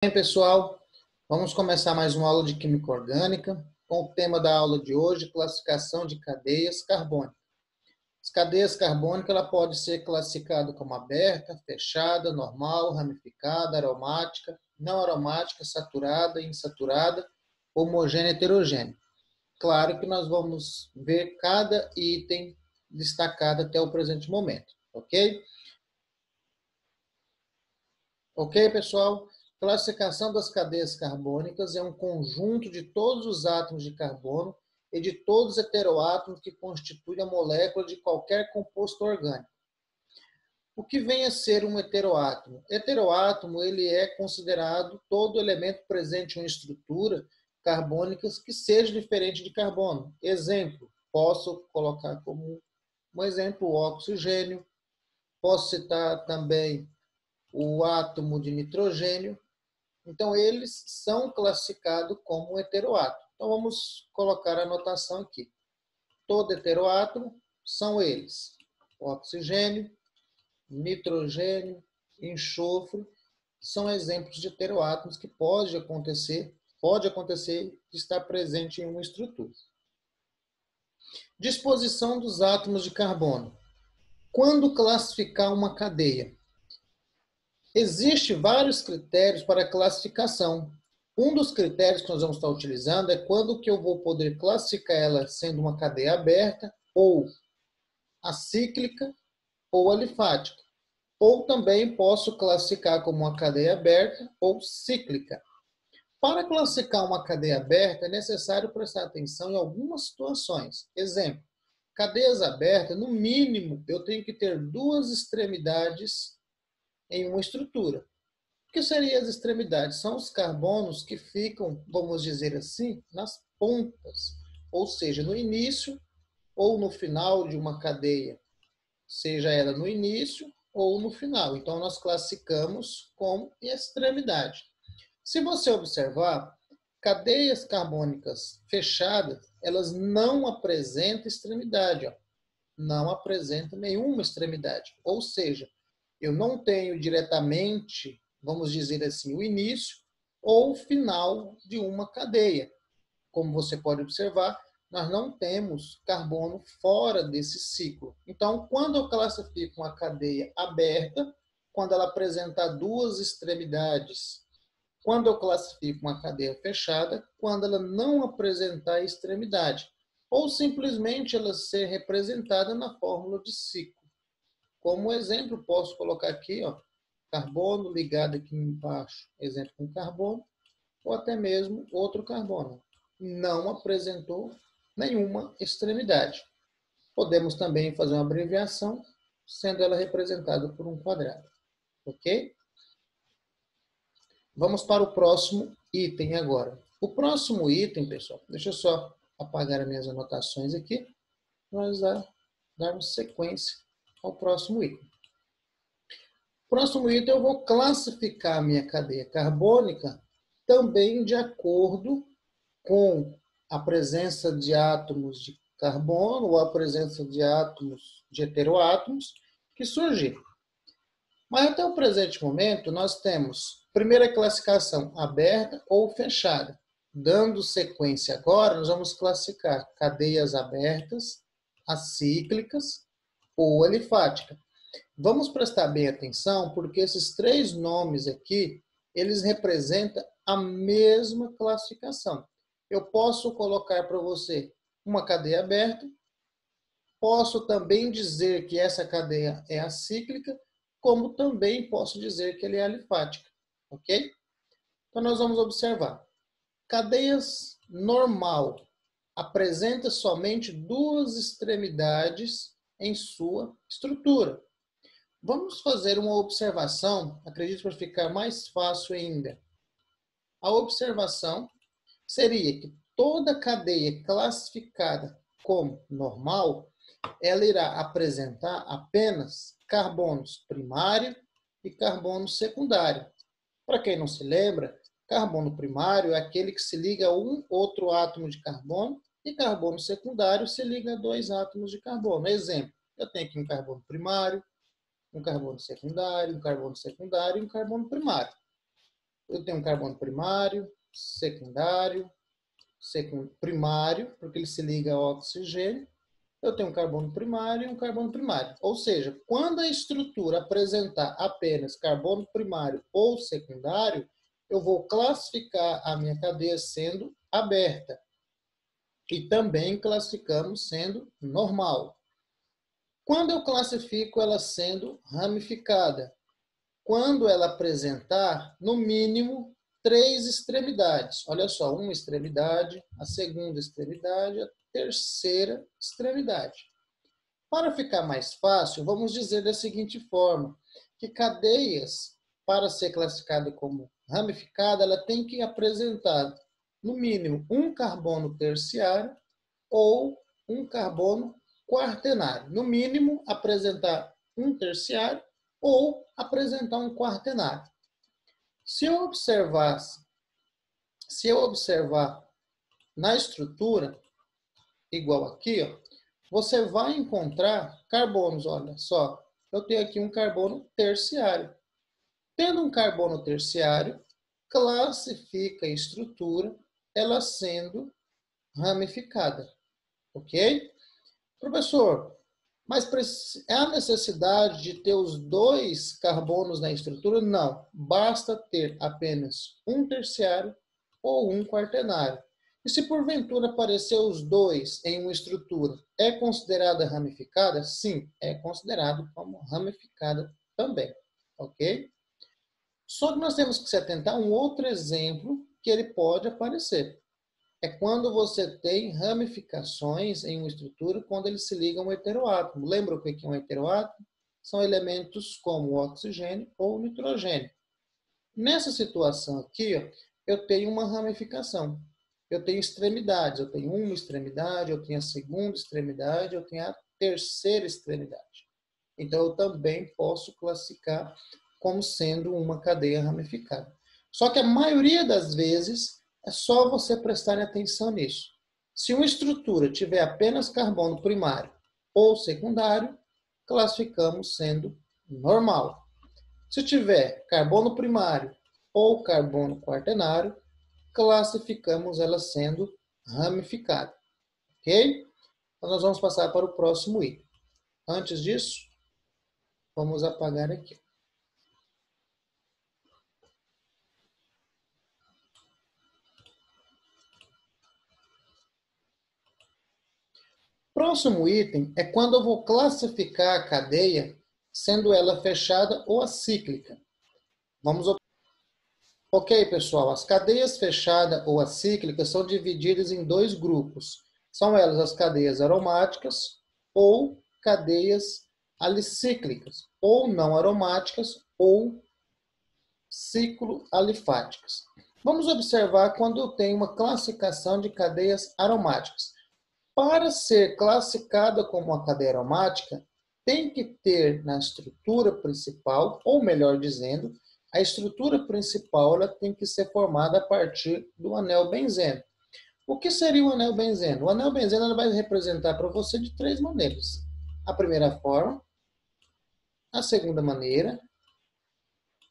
Bem, pessoal, vamos começar mais uma aula de Química Orgânica, com o tema da aula de hoje, classificação de cadeias carbônicas. As cadeias carbônicas ela pode ser classificada como aberta, fechada, normal, ramificada, aromática, não aromática, saturada, insaturada, homogênea, heterogênea. Claro que nós vamos ver cada item destacado até o presente momento, ok? Ok, pessoal? Classificação das cadeias carbônicas é um conjunto de todos os átomos de carbono e de todos os heteroátomos que constituem a molécula de qualquer composto orgânico. O que vem a ser um heteroátomo? Heteroátomo ele é considerado todo elemento presente em uma estrutura carbônica que seja diferente de carbono. Exemplo, posso colocar como um exemplo o oxigênio, posso citar também o átomo de nitrogênio. Então, eles são classificados como heteroátomo. Então, vamos colocar a anotação aqui. Todo heteroátomo são eles: oxigênio, nitrogênio, enxofre, são exemplos de heteroátomos que pode acontecer de estar presente em uma estrutura. Disposição dos átomos de carbono. Quando classificar uma cadeia? Existem vários critérios para classificação. Um dos critérios que nós vamos estar utilizando é quando que eu vou poder classificar ela sendo uma cadeia aberta, ou acíclica, ou alifática. Ou também posso classificar como uma cadeia aberta ou cíclica. Para classificar uma cadeia aberta, é necessário prestar atenção em algumas situações. Exemplo, cadeias abertas, no mínimo, eu tenho que ter duas extremidades em uma estrutura. O que seriam as extremidades? São os carbonos que ficam, vamos dizer assim, nas pontas, ou seja, no início ou no final de uma cadeia, seja ela no início ou no final. Então, nós classificamos como extremidade. Se você observar, cadeias carbônicas fechadas, elas não apresentam extremidade, ó. Não apresentam nenhuma extremidade. Ou seja, eu não tenho diretamente, vamos dizer assim, o início ou o final de uma cadeia. Como você pode observar, nós não temos carbono fora desse ciclo. Então, quando eu classifico uma cadeia aberta, quando ela apresenta duas extremidades, quando eu classifico uma cadeia fechada, quando ela não apresentar extremidade, ou simplesmente ela ser representada na fórmula de ciclo. Como exemplo, posso colocar aqui, ó, carbono ligado aqui embaixo, exemplo com carbono, ou até mesmo outro carbono. Não apresentou nenhuma extremidade. Podemos também fazer uma abreviação, sendo ela representada por um quadrado. Ok? Vamos para o próximo item agora. O próximo item, pessoal, deixa eu só apagar as minhas anotações aqui, nós darmos sequência ao próximo item. Próximo item, eu vou classificar a minha cadeia carbônica também de acordo com a presença de átomos de carbono ou a presença de átomos de heteroátomos que surgiram. Mas até o presente momento, nós temos primeira classificação aberta ou fechada. Dando sequência agora, nós vamos classificar cadeias abertas, acíclicas ou alifáticas. Vamos prestar bem atenção, porque esses três nomes aqui, eles representam a mesma classificação. Eu posso colocar para você uma cadeia aberta, posso também dizer que essa cadeia é acíclica, como também posso dizer que ela é alifática, ok? Então, nós vamos observar. Cadeias normal apresenta somente duas extremidades em sua estrutura. Vamos fazer uma observação, acredito para ficar mais fácil ainda. A observação seria que toda cadeia classificada como normal, ela irá apresentar apenas carbonos primário e carbono secundário. Para quem não se lembra, carbono primário é aquele que se liga a um outro átomo de carbono e carbono secundário se liga a dois átomos de carbono. Exemplo, eu tenho aqui um carbono primário, um carbono secundário e um carbono primário. Eu tenho um carbono primário, secundário, primário, porque ele se liga ao oxigênio. Eu tenho um carbono primário e um carbono primário. Ou seja, quando a estrutura apresentar apenas carbono primário ou secundário, eu vou classificar a minha cadeia sendo aberta. E também classificamos sendo normal. Quando eu classifico ela sendo ramificada? Quando ela apresentar, no mínimo, 3 extremidades. Olha só, uma extremidade, a segunda extremidade, a terceira extremidade. Para ficar mais fácil, vamos dizer da seguinte forma, que cadeias, para ser classificada como ramificada, ela tem que apresentar, no mínimo, um carbono terciário ou um carbono quaternário. No mínimo, apresentar um terciário ou apresentar um quaternário. Se eu observar na estrutura, igual aqui, ó, você vai encontrar carbonos. Olha só, eu tenho aqui um carbono terciário. Tendo um carbono terciário, classifica a estrutura, ela sendo ramificada. Ok? Professor, mas há necessidade de ter os 2 carbonos na estrutura? Não. Basta ter apenas um terciário ou um quaternário. E se porventura aparecer os 2 em uma estrutura, é considerada ramificada? Sim, é considerado como ramificada também. Ok? Só que nós temos que se atentar a um outro exemplo que ele pode aparecer. É quando você tem ramificações em uma estrutura quando eles se ligam a um heteroátomo. Lembra o que é um heteroátomo? São elementos como o oxigênio ou o nitrogênio. Nessa situação aqui, ó, eu tenho uma ramificação. Eu tenho extremidades. Eu tenho uma extremidade, eu tenho a segunda extremidade, eu tenho a terceira extremidade. Então, eu também posso classificar como sendo uma cadeia ramificada. Só que a maioria das vezes é só você prestar atenção nisso. Se uma estrutura tiver apenas carbono primário ou secundário, classificamos sendo normal. Se tiver carbono primário ou carbono quaternário, classificamos ela sendo ramificada. Ok? Então, nós vamos passar para o próximo item. Antes disso, vamos apagar aqui. Próximo item é quando eu vou classificar a cadeia, sendo ela fechada ou acíclica. Ok, pessoal, as cadeias fechada ou acíclicas são divididas em 2 grupos. São elas as cadeias aromáticas ou cadeias alicíclicas, ou não aromáticas ou cicloalifáticas. Vamos observar quando eu tenho uma classificação de cadeias aromáticas. Para ser classificada como uma cadeia aromática, tem que ter na estrutura principal, ou melhor dizendo, a estrutura principal ela tem que ser formada a partir do anel benzeno. O que seria o anel benzeno? O anel benzeno ela vai representar para você de 3 maneiras. A primeira forma, a segunda maneira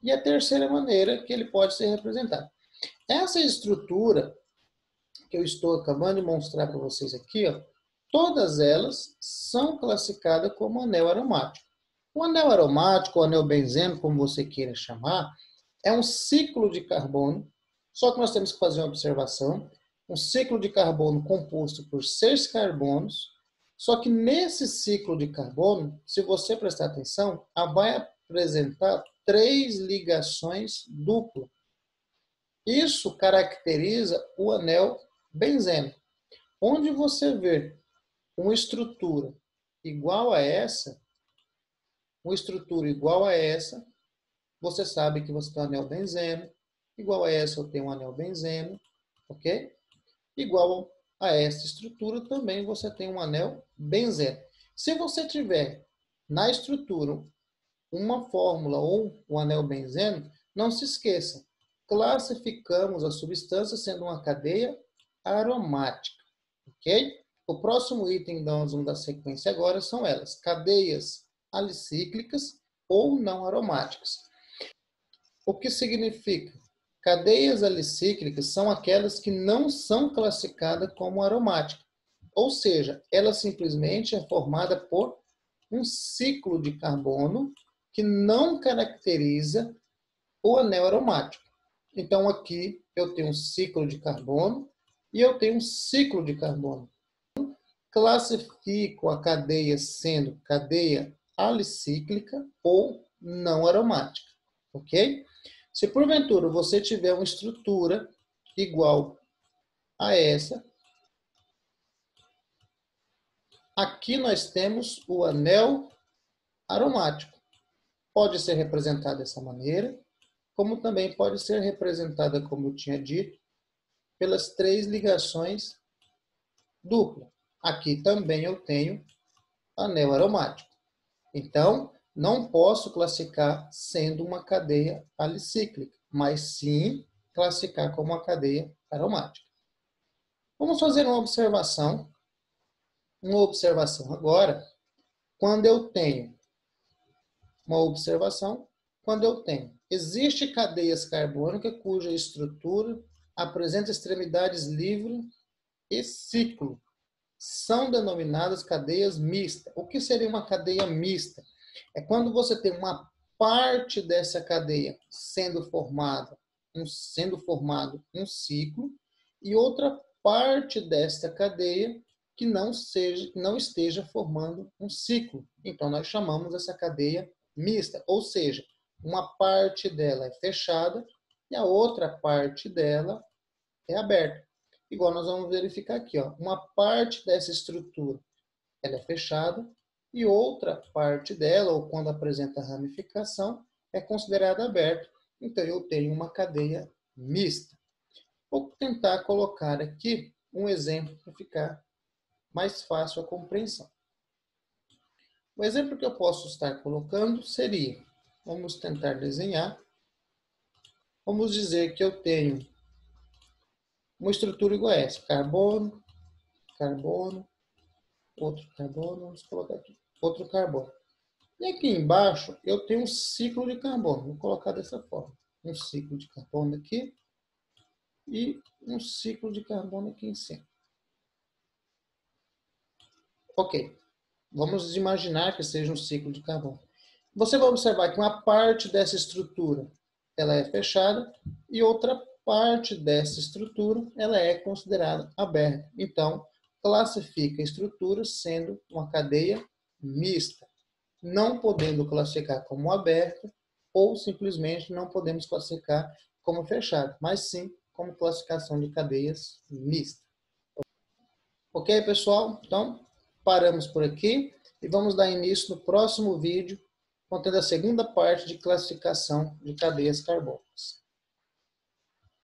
e a terceira maneira que ele pode ser representado. Essa estrutura que eu estou acabando de mostrar para vocês aqui, ó, todas elas são classificadas como anel aromático. O anel aromático, ou anel benzeno, como você queira chamar, é um ciclo de carbono, só que nós temos que fazer uma observação, um ciclo de carbono composto por 6 carbonos, só que nesse ciclo de carbono, se você prestar atenção, vai apresentar 3 ligações duplas. Isso caracteriza o anel benzeno. Onde você vê uma estrutura igual a essa, você sabe que você tem um anel benzeno. Igual a essa, eu tenho um anel benzeno, ok? Igual a essa estrutura, também você tem um anel benzeno. Se você tiver na estrutura uma fórmula ou um anel benzeno, não se esqueça, classificamos a substância sendo uma cadeia aromática, ok? O próximo item que nós vamos dar sequência agora são elas, cadeias alicíclicas ou não aromáticas. O que significa? Cadeias alicíclicas são aquelas que não são classificadas como aromáticas, ou seja, ela simplesmente é formada por um ciclo de carbono que não caracteriza o anel aromático. Então, aqui eu tenho um ciclo de carbono e eu tenho um ciclo de carbono. Classifico a cadeia sendo cadeia alicíclica ou não aromática, ok? Se porventura você tiver uma estrutura igual a essa, aqui nós temos o anel aromático. Pode ser representado dessa maneira, como também pode ser representada, como eu tinha dito, pelas 3 ligações duplas. Aqui também eu tenho anel aromático. Então, não posso classificar sendo uma cadeia alicíclica, mas sim classificar como uma cadeia aromática. Vamos fazer uma observação. Uma observação agora, quando eu tenho existe cadeias carbônicas cuja estrutura apresenta extremidades livres e ciclo. São denominadas cadeias mistas. O que seria uma cadeia mista? É quando você tem uma parte dessa cadeia sendo formado um ciclo e outra parte desta cadeia que não esteja formando um ciclo. Então, nós chamamos essa cadeia mista, ou seja, uma parte dela é fechada e a outra parte dela é aberta. Igual nós vamos verificar aqui, ó, uma parte dessa estrutura ela é fechada e outra parte dela, ou quando apresenta ramificação, é considerada aberta. Então, eu tenho uma cadeia mista. Vou tentar colocar aqui um exemplo para ficar mais fácil a compreensão. O exemplo que eu posso estar colocando seria, vamos tentar desenhar, vamos dizer que eu tenho uma estrutura igual a essa, carbono, carbono, outro carbono, vamos colocar aqui, outro carbono. E aqui embaixo eu tenho um ciclo de carbono, vou colocar dessa forma, um ciclo de carbono aqui e um ciclo de carbono aqui em cima. Ok, vamos imaginar que seja um ciclo de carbono. Você vai observar que uma parte dessa estrutura ela é fechada e outra parte dessa estrutura ela é considerada aberta. Então, classifica a estrutura sendo uma cadeia mista, não podendo classificar como aberta ou simplesmente não podemos classificar como fechada, mas sim como classificação de cadeias mistas. Ok, pessoal? Então, paramos por aqui e vamos dar início no próximo vídeo, contendo a segunda parte de classificação de cadeias carbônicas.